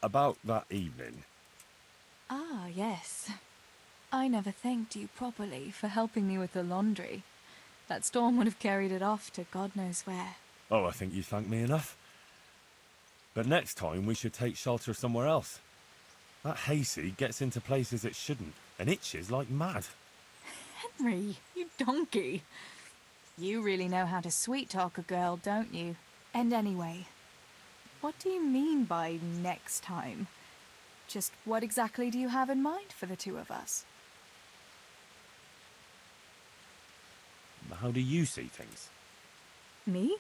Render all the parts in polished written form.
About that evening. Ah, yes. I never thanked you properly for helping me with the laundry. That storm would have carried it off to God knows where. Oh, I think you thanked me enough. But next time we should take shelter somewhere else. That hayseed gets into places it shouldn't, and itches like mad. Henry, you donkey. You really know how to sweet-talk a girl, don't you? And anyway, what do you mean by next time? Just what exactly do you have in mind for the two of us? How do you see things? Me?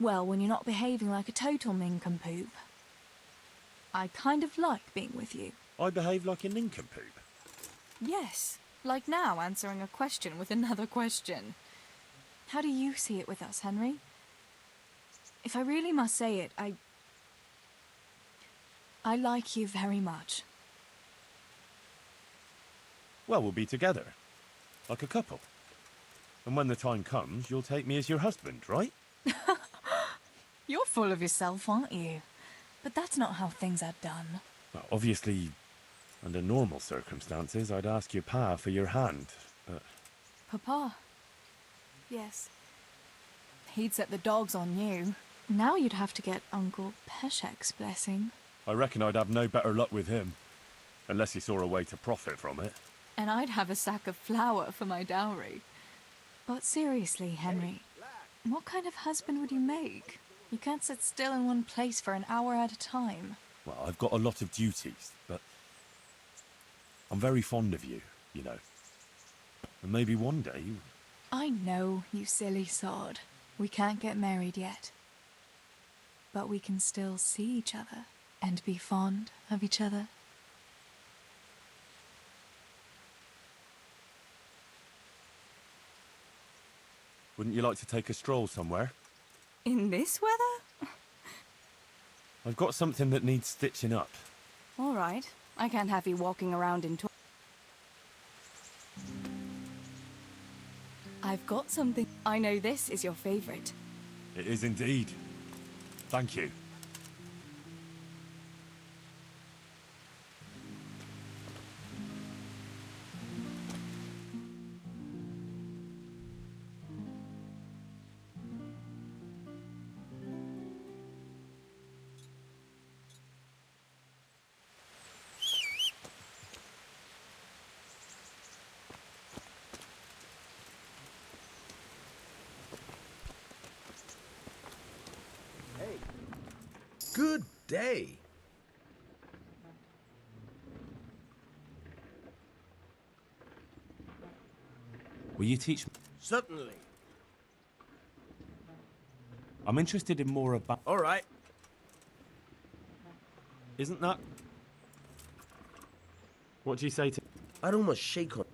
Well, when you're not behaving like a total nincompoop. I kind of like being with you. I behave like a nincompoop. Yes, like now answering a question with another question. How do you see it with us, Henry? If I really must say it, I like you very much. Well, we'll be together. Like a couple. And when the time comes, you'll take me as your husband, right? You're full of yourself, aren't you? But that's not how things are done. Well, obviously, under normal circumstances, I'd ask your pa for your hand, but... Papa? Yes. He'd set the dogs on you. Now you'd have to get Uncle Peshek's blessing. I reckon I'd have no better luck with him. Unless he saw a way to profit from it. And I'd have a sack of flour for my dowry. But seriously, Henry, what kind of husband would you make? You can't sit still in one place for an hour at a time. Well, I've got a lot of duties, but... I'm very fond of you, you know. And maybe one day... I know, you silly sod. We can't get married yet. But we can still see each other and be fond of each other. Wouldn't you like to take a stroll somewhere? In this weather? I've got something that needs stitching up. All right. I can't have you walking around in I've got something. I know this is your favorite. It is indeed. Thank you. Good day. Will you teach me? Certainly. I'm interested in more about... All right. Isn't that... What do you say to... I'd almost shake on.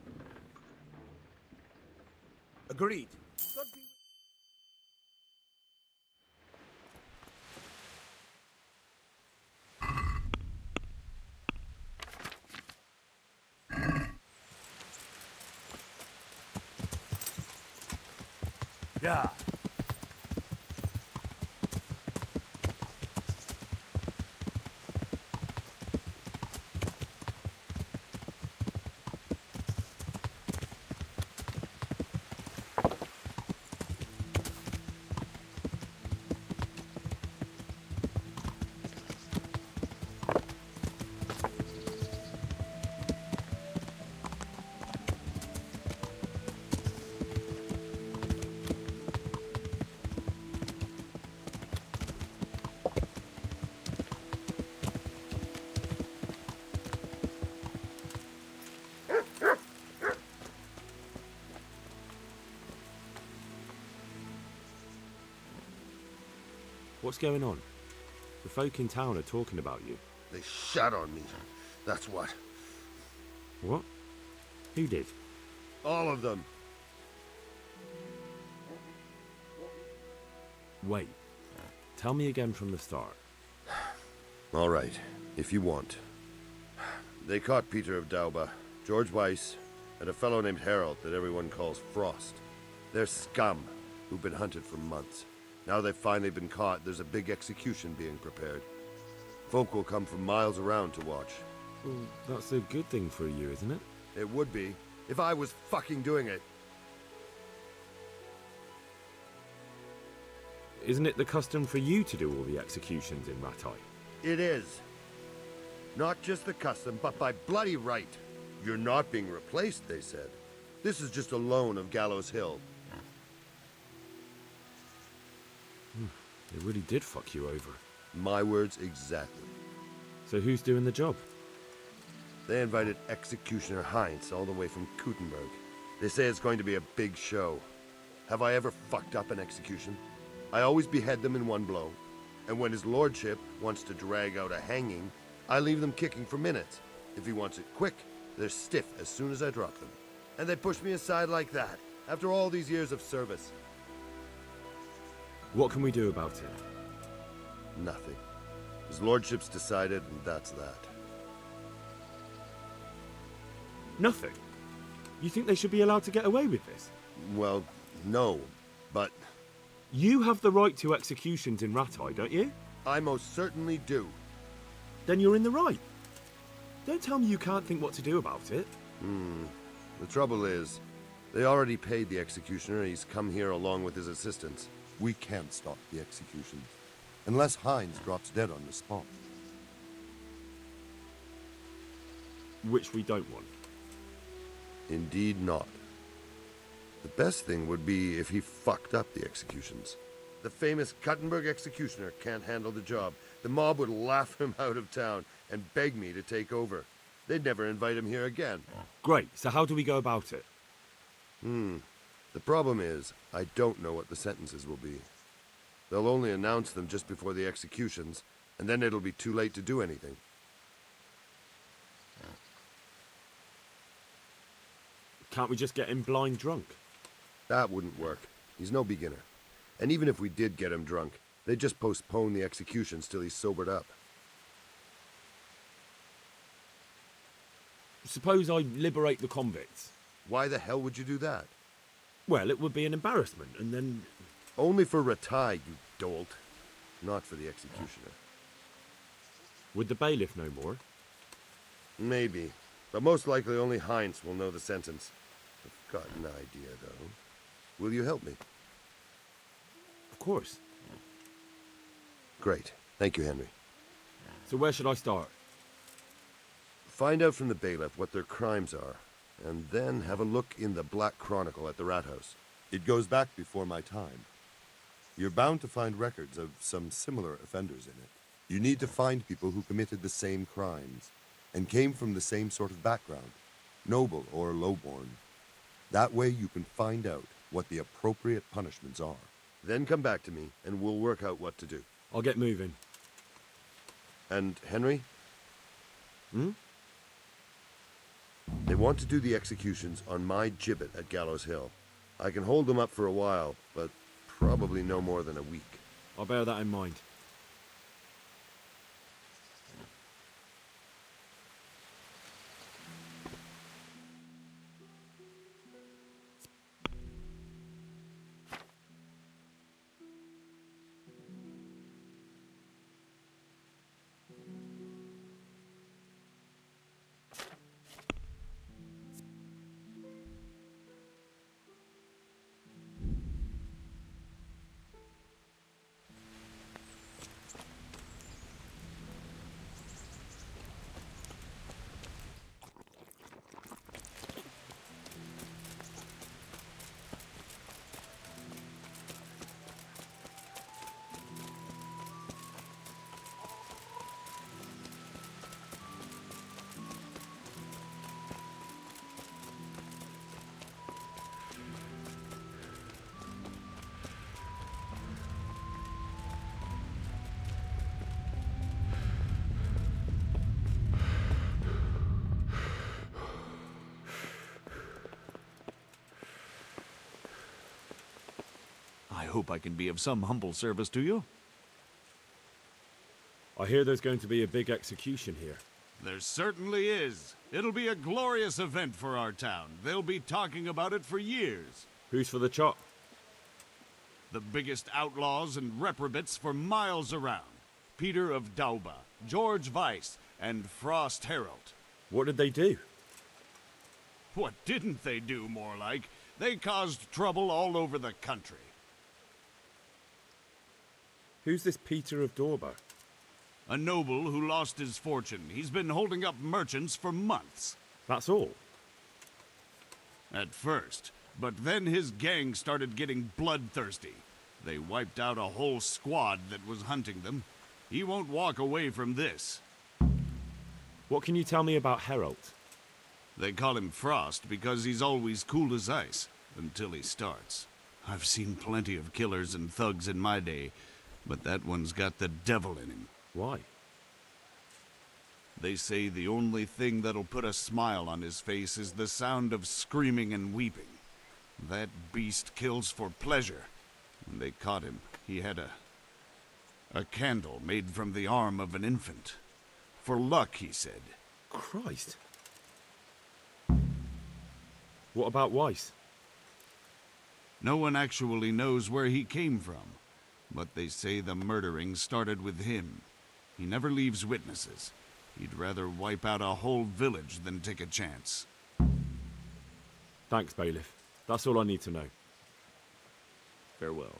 Agreed. Yeah. What's going on? The folk in town are talking about you. They shot on me. That's what. What? Who did? All of them. Wait. Tell me again from the start. All right, if you want. They caught Peter of Dauba, George Weiss, and a fellow named Harold that everyone calls Frost. They're scum who've been hunted for months. Now they've finally been caught, there's a big execution being prepared. Folk will come from miles around to watch. Well, that's a good thing for you, isn't it? It would be, if I was fucking doing it. Isn't it the custom for you to do all the executions in Ratai? It is. Not just the custom, but by bloody right. You're not being replaced, they said. This is just a loan of Gallows Hill. They really did fuck you over. My words exactly. So who's doing the job? They invited Executioner Heinz all the way from Kuttenberg. They say it's going to be a big show. Have I ever fucked up an execution? I always behead them in one blow. And when his lordship wants to drag out a hanging, I leave them kicking for minutes. If he wants it quick, they're stiff as soon as I drop them. And they push me aside like that, after all these years of service. What can we do about it? Nothing. His lordship's decided, and that's that. Nothing? You think they should be allowed to get away with this? Well, no, but You have the right to executions in Ratai, don't you? I most certainly do. Then you're in the right. Don't tell me you can't think what to do about it. The trouble is, they already paid the executioner and he's come here along with his assistants. We can't stop the executions, unless Heinz drops dead on the spot. Which we don't want. Indeed not. The best thing would be if he fucked up the executions. The famous Kuttenberg executioner can't handle the job. The mob would laugh him out of town and beg me to take over. They'd never invite him here again. Great, so how do we go about it? The problem is, I don't know what the sentences will be. They'll only announce them just before the executions, and then it'll be too late to do anything. Can't we just get him blind drunk? That wouldn't work. He's no beginner. And even if we did get him drunk, they'd just postpone the executions till he's sobered up. Suppose I liberate the convicts. Why the hell would you do that? Well, it would be an embarrassment, and then... Only for Ratai, you dolt. Not for the executioner. Would the bailiff know more? Maybe. But most likely only Heinz will know the sentence. I've got an idea, though. Will you help me? Of course. Great. Thank you, Henry. So where should I start? Find out from the bailiff what their crimes are, and then have a look in the Black Chronicle at the Rat House. It goes back before my time. You're bound to find records of some similar offenders in it. You need to find people who committed the same crimes and came from the same sort of background, noble or lowborn. That way you can find out what the appropriate punishments are. Then come back to me, and we'll work out what to do. I'll get moving. And Henry? Hmm? They want to do the executions on my gibbet at Gallows Hill. I can hold them up for a while, but probably no more than a week. I'll bear that in mind. I hope I can be of some humble service to you. I hear there's going to be a big execution here. There certainly is. It'll be a glorious event for our town. They'll be talking about it for years. Who's for the chop? The biggest outlaws and reprobates for miles around. Peter of Dauba, George Weiss, and Frost Herald. What did they do? What didn't they do, more like? They caused trouble all over the country. Who's this Peter of Dorber? A noble who lost his fortune. He's been holding up merchants for months. That's all? At first. But then his gang started getting bloodthirsty. They wiped out a whole squad that was hunting them. He won't walk away from this. What can you tell me about Herald? They call him Frost because he's always cool as ice, until he starts. I've seen plenty of killers and thugs in my day, but that one's got the devil in him. Why? They say the only thing that'll put a smile on his face is the sound of screaming and weeping. That beast kills for pleasure. When they caught him, he had a candle made from the arm of an infant. For luck, he said. Christ. What about Weiss? No one actually knows where he came from, but they say the murdering started with him. He never leaves witnesses. He'd rather wipe out a whole village than take a chance. Thanks, Bailiff. That's all I need to know. Farewell.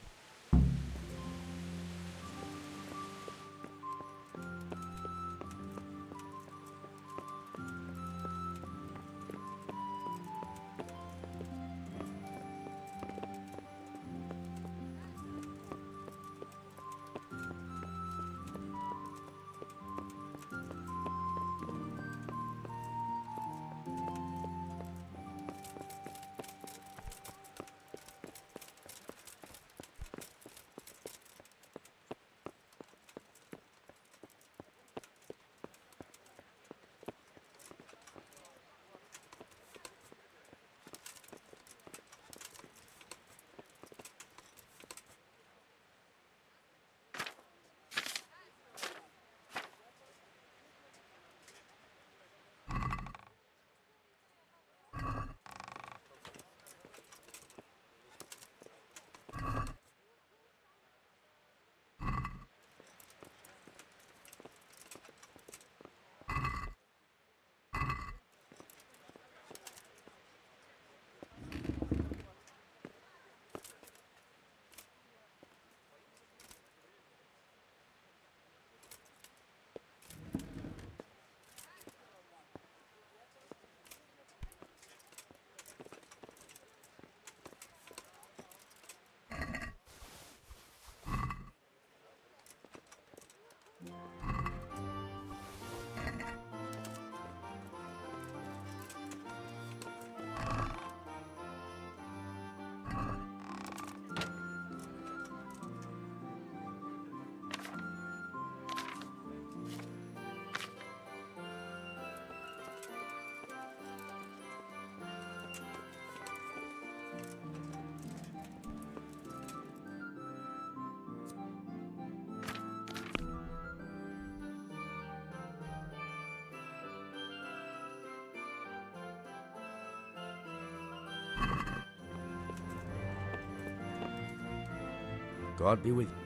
God be with you.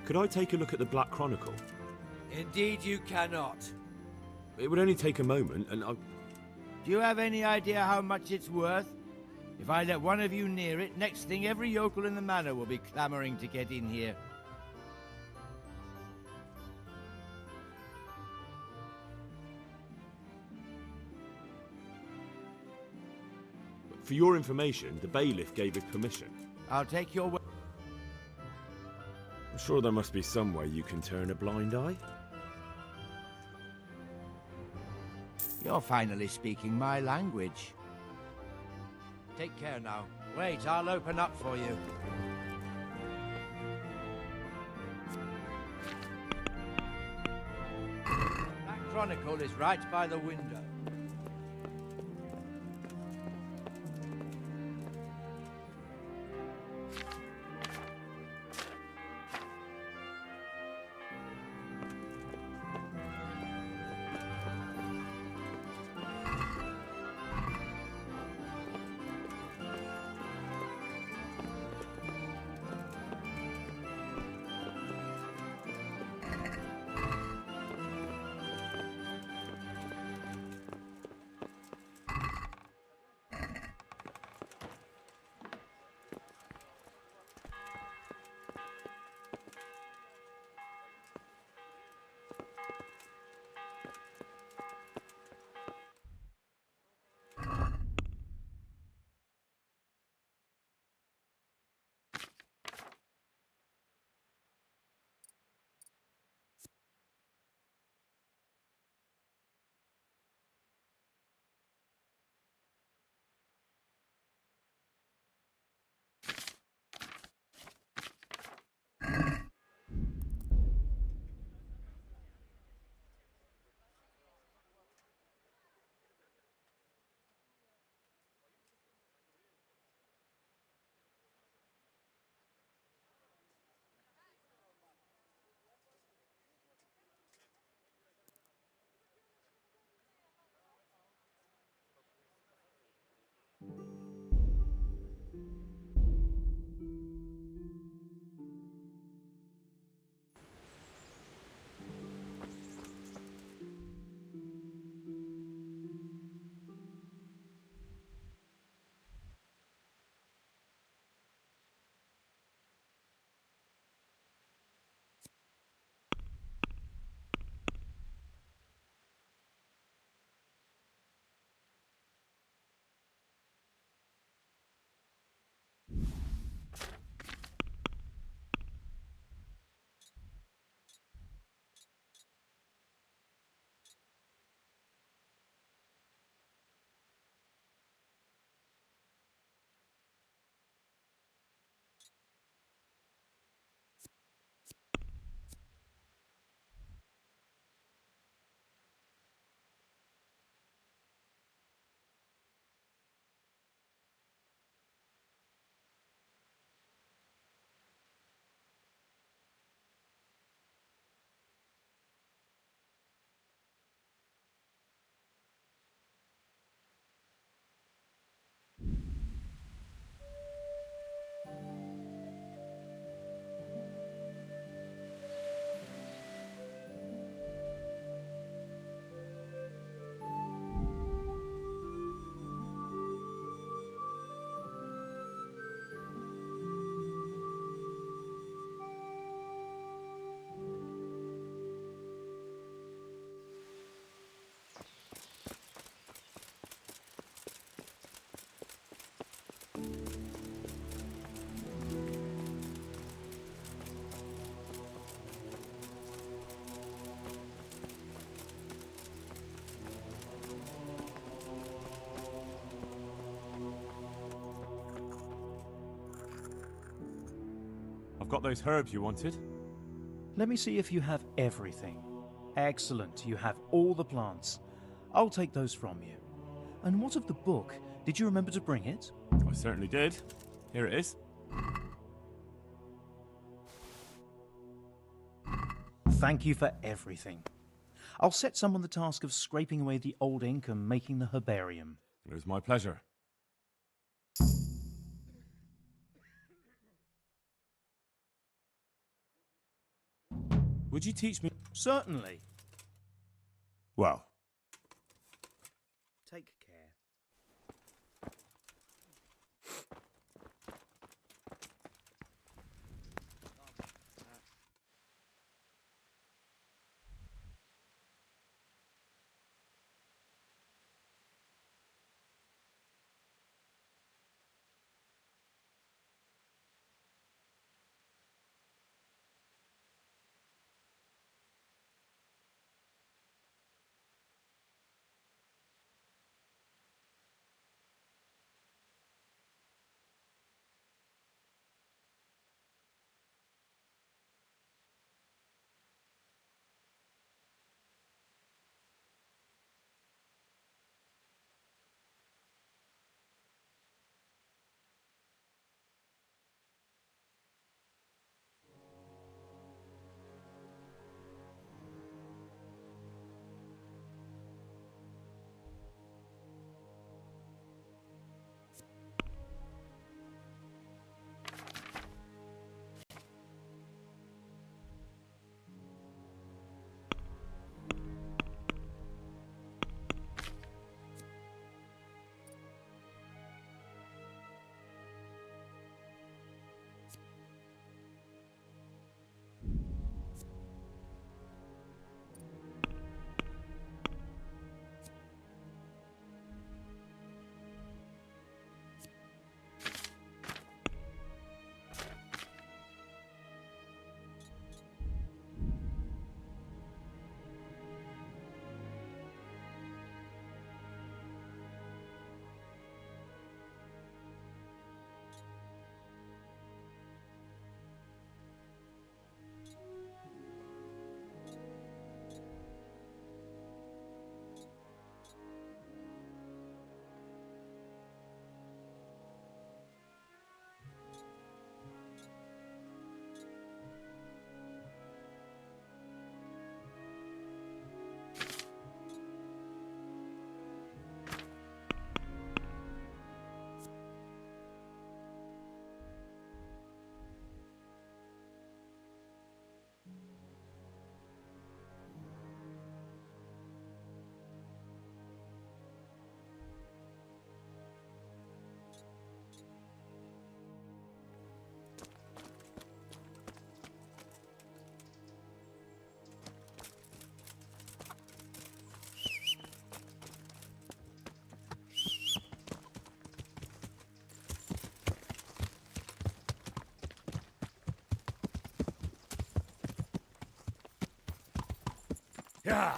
Could I take a look at the Black Chronicle? Indeed you cannot. It would only take a moment, and I... Do you have any idea how much it's worth? If I let one of you near it, next thing every yokel in the manor will be clamoring to get in here. For your information, the bailiff gave it permission. I'll take your word. I'm sure there must be some way you can turn a blind eye. You're finally speaking my language. Take care now. Wait, I'll open up for you. That chronicle is right by the window. I've got those herbs you wanted. Let me see if you have everything. Excellent, you have all the plants. I'll take those from you. And what of the book? Did you remember to bring it? I certainly did. Here it is. Thank you for everything. I'll set someone the task of scraping away the old ink and making the herbarium. It was my pleasure. Would you teach me? Certainly. Well, Take care. Yeah.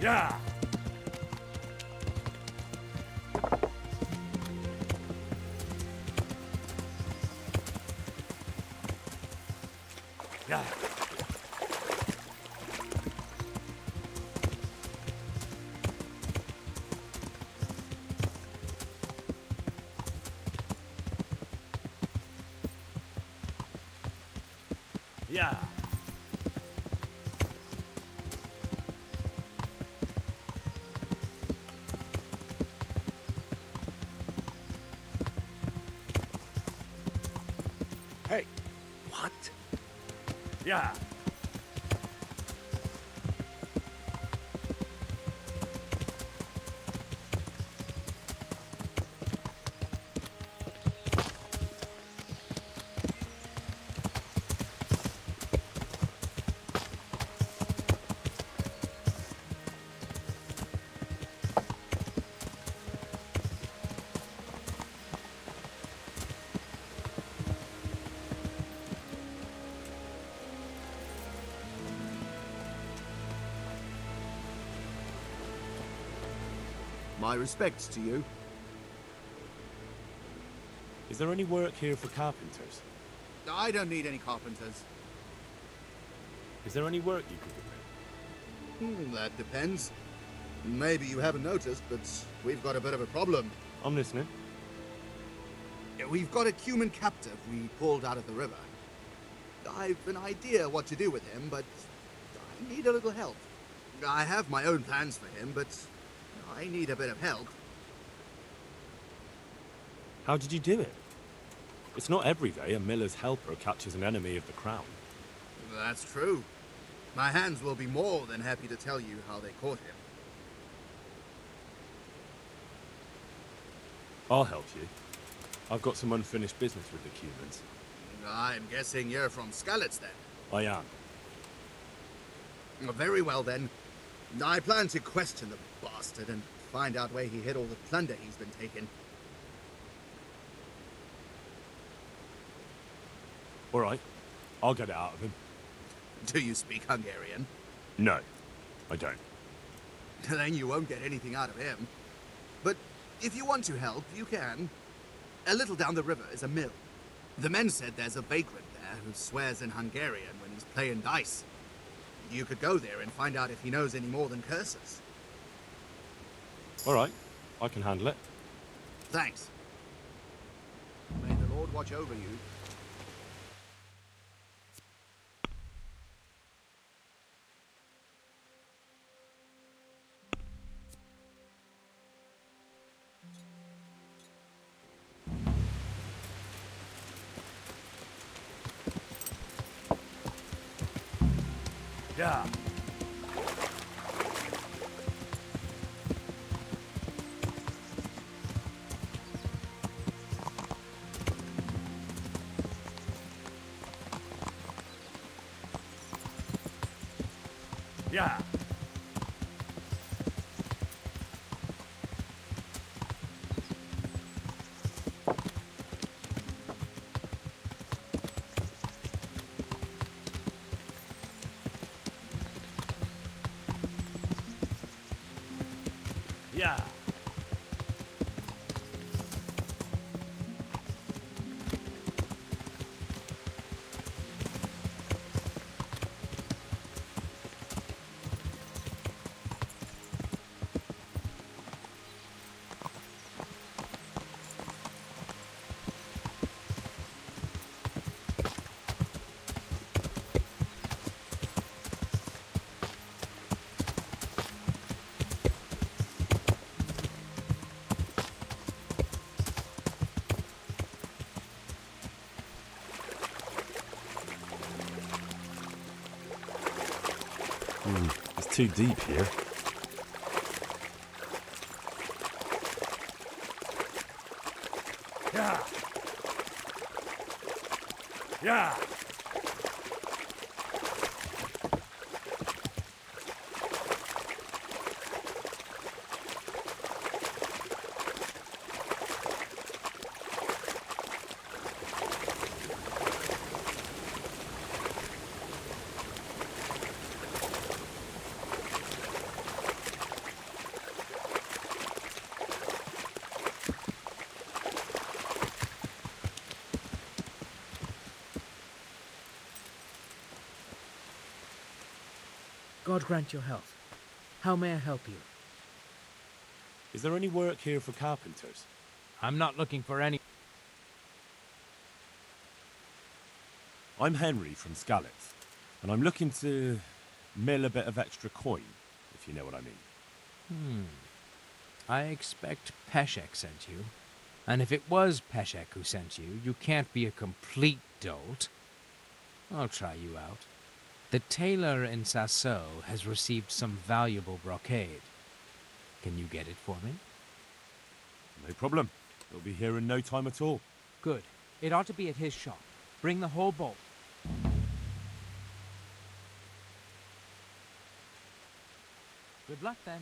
Yeah. Yeah. Yeah. Hey, what? Yeah. My respects to you. Is there any work here for carpenters? I don't need any carpenters. Is there any work you could do? That depends. Maybe you haven't noticed, but we've got a bit of a problem. I'm listening. We've got a human captive we pulled out of the river. I've an idea what to do with him, but I need a little help. I have my own plans for him, but I need a bit of help. How did you do it? It's not every day a miller's helper captures an enemy of the crown. That's true. My hands will be more than happy to tell you how they caught him. I'll help you. I've got some unfinished business with the Cumans. I'm guessing you're from Skalitz, then. I am. Very well, then. I plan to question the bastard and find out where he hid all the plunder he's been taking. All right. I'll get it out of him. Do you speak Hungarian? No, I don't. Then you won't get anything out of him. But if you want to help, you can. A little down the river is a mill. The men said there's a vagrant there who swears in Hungarian when he's playing dice. You could go there and find out if he knows any more than curses. All right. I can handle it. Thanks. May the Lord watch over you. Yeah. Yeah. Yeah. It's too deep here. Yeah. Yeah. God grant your health. How may I help you? Is there any work here for carpenters? I'm not looking for any. I'm Henry from Skalitz, and I'm looking to mill a bit of extra coin, if you know what I mean. I expect Peshek sent you. And if it was Peshek who sent you, you can't be a complete dolt. I'll try you out. The tailor in Sasseau has received some valuable brocade. Can you get it for me? No problem. It'll be here in no time at all. Good. It ought to be at his shop. Bring the whole bolt. Good luck then.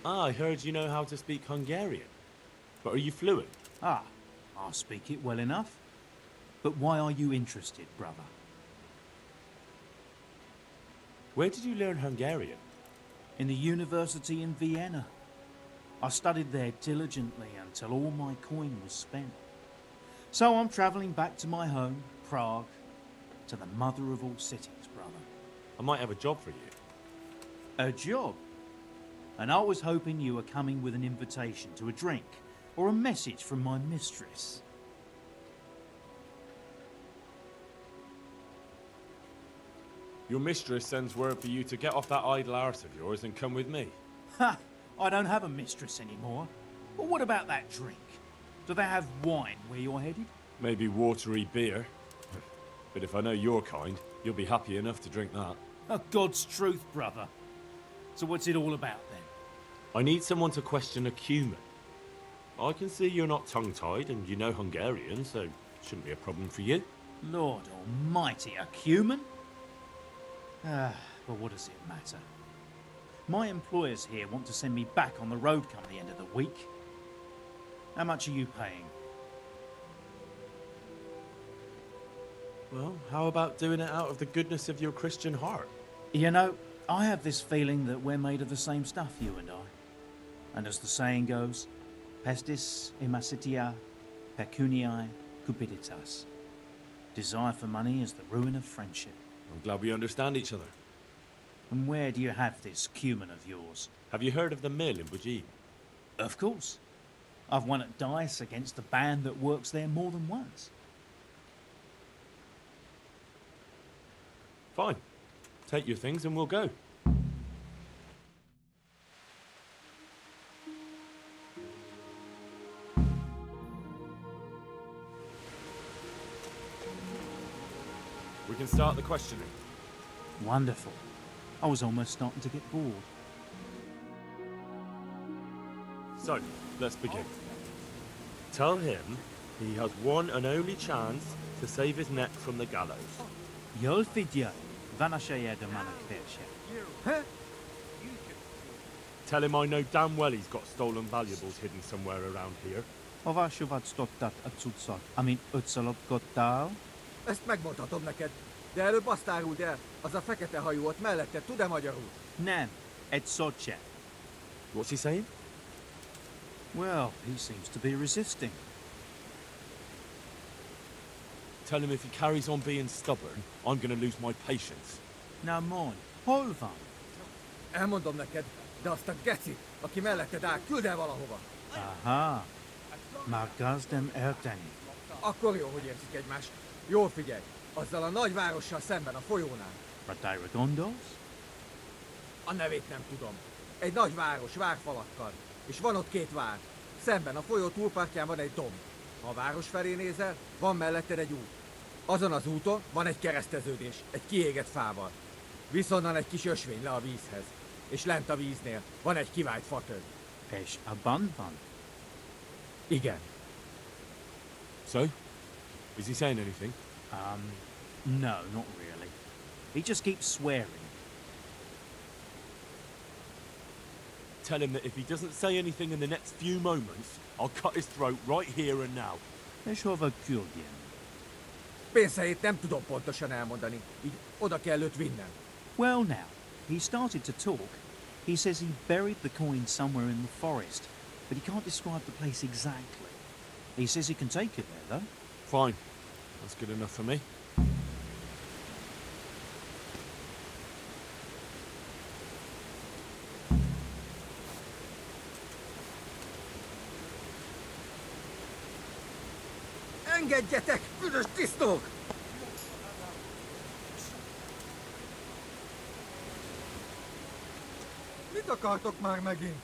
Ah, I heard you know how to speak Hungarian. But are you fluent? Ah, I'll speak it well enough. But why are you interested, brother? Where did you learn Hungarian? In the university in Vienna. I studied there diligently until all my coin was spent. So I'm travelling back to my home, Prague, to the mother of all cities, brother. I might have a job for you. A job? And I was hoping you were coming with an invitation to a drink or a message from my mistress. Your mistress sends word for you to get off that idle arse of yours and come with me. Ha! I don't have a mistress anymore. But what about that drink? Do they have wine where you're headed? Maybe watery beer. But if I know your kind, you'll be happy enough to drink that. Oh, God's truth, brother. So what's it all about then? I need someone to question a cumin. I can see you're not tongue-tied and you know Hungarian, so it shouldn't be a problem for you. Lord almighty, a cumin? But what does it matter? My employers here want to send me back on the road come the end of the week. How much are you paying? Well, how about doing it out of the goodness of your Christian heart? You know, I have this feeling that we're made of the same stuff, you and I. And as the saying goes, pestis imasitia pecuniae cupiditas. Desire for money is the ruin of friendship. I'm glad we understand each other. And where do you have this cumin of yours? Have you heard of the mill in Bujin? Of course. I've won at dice against the band that works there more than once. Fine. Take your things and we'll go. We can start the questioning. Wonderful. I was almost starting to get bored. So, let's begin. Tell him he has one and only chance to save his neck from the gallows. Jolfidja, vanashaya de manakversha. Tell him I know damn well he's got stolen valuables hidden somewhere around here. Havasuvat stottat atsutsat. Utsalop gottál. Ezt megmondhatom neked, de előbb azt áruld el, az a fekete hajú ott mellette tud-e magyarul? Nem, et socce. What's he saying? Well, he seems to be resisting. Tell him if he carries on being stubborn, I'm going to lose my patience. Na mon, hol van? Elmondom neked, de azt a geci, aki melletted áll, küld el valahova. Aha, már gazdem elteni. Akkor jó, hogy érzik egymást. Jól figyelj, azzal a nagy várossal szemben a folyónál. Ratairegondos? A nevét nem tudom. Egy nagy város, várfalakkal. És van ott két vár. Szemben a folyó túlpartján van egy domb. Ha a város felé nézel, van melletted egy út. Azon az úton van egy kereszteződés, egy kiégett fával. Viszonnan egy kis ösvény le a vízhez. És lent a víznél van egy kivált fatör. És abban van? Igen. So? Is he saying anything? No, not really. He just keeps swearing. Tell him that if he doesn't say anything in the next few moments, I'll cut his throat right here and now. És hova küldjem? Pénzhelyét nem tudom pontosan elmondani, így oda kell őt vinnem. Well now, he started to talk. He says he buried the coin somewhere in the forest, but he can't describe the place exactly. He says he can take it there, though. Fine. That's good enough for me. Engedjetek, büdös disznók! Mit akartok már megint?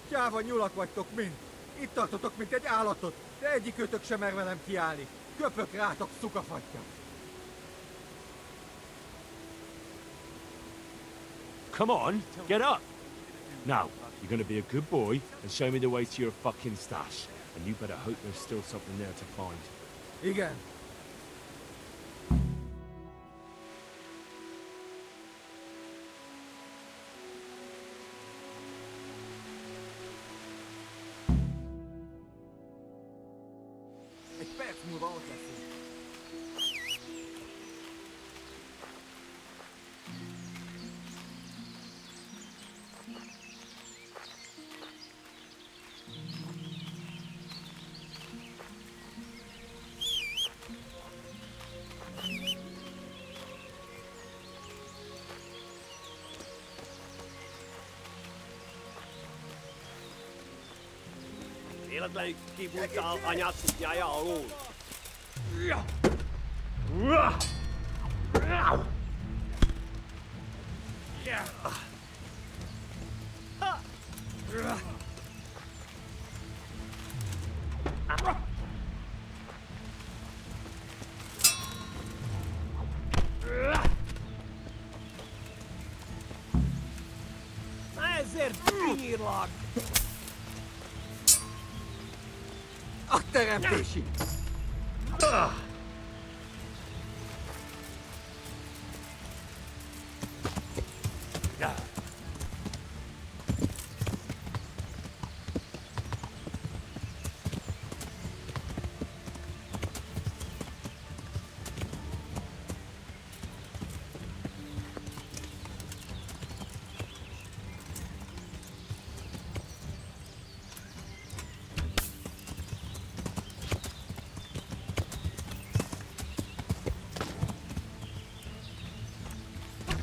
Gyáva nyulak vagytok mind. Itt tartotok, mint egy állatot, de egyikőtök sem mer velem kiállni. Köpök rátok, szukafatja. Come on, get up! Now, you're gonna be a good boy and show me the way to your fucking stash. And you better hope there's still something there to find. Igen. Egy perc múlva ott leszünk. Véletlenül kibújtál anyád szupjája alól. Ezért kinyírlak! A teremtési!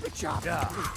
Good job. Yeah.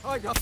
Hagyja!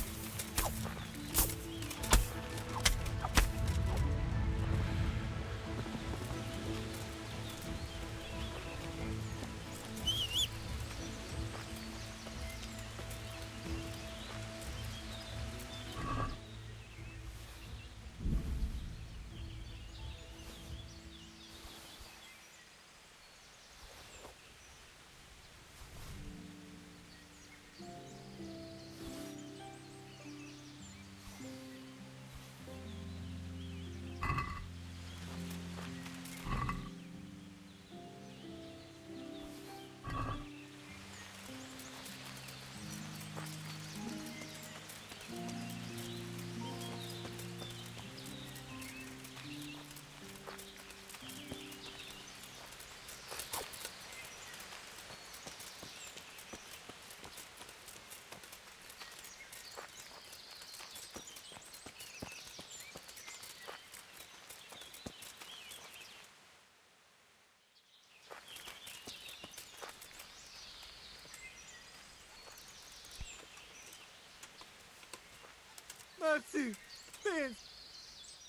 Merci! Pénz!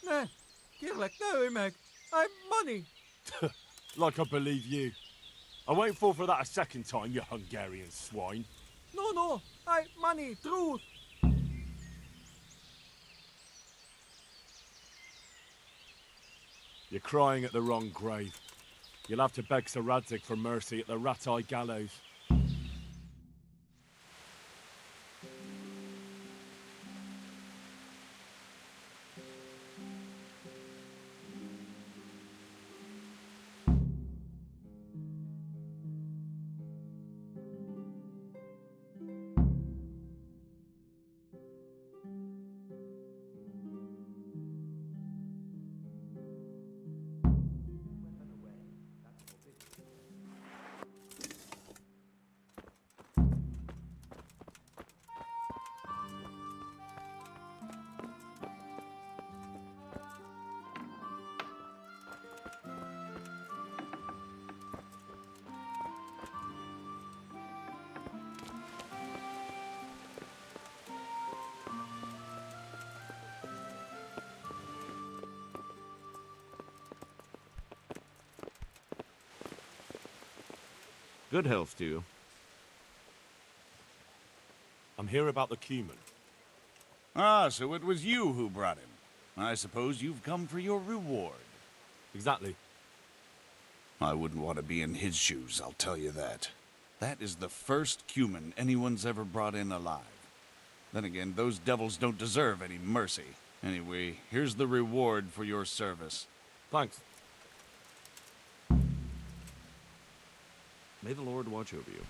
Ne! Kérlek, ne ölj meg! I'm money! Like I believe you. I won't fall for that a second time, you Hungarian swine. No! I money! Truth! You're crying at the wrong grave. You'll have to beg Sir Radzig for mercy at the Rat-Eye Gallows. Good health to you. I'm here about the cumin. Ah, so it was you who brought him. I suppose you've come for your reward. Exactly. I wouldn't want to be in his shoes, I'll tell you that. That is the first cumin anyone's ever brought in alive. Then again, those devils don't deserve any mercy. Anyway, here's the reward for your service. Thanks. May the Lord watch over you.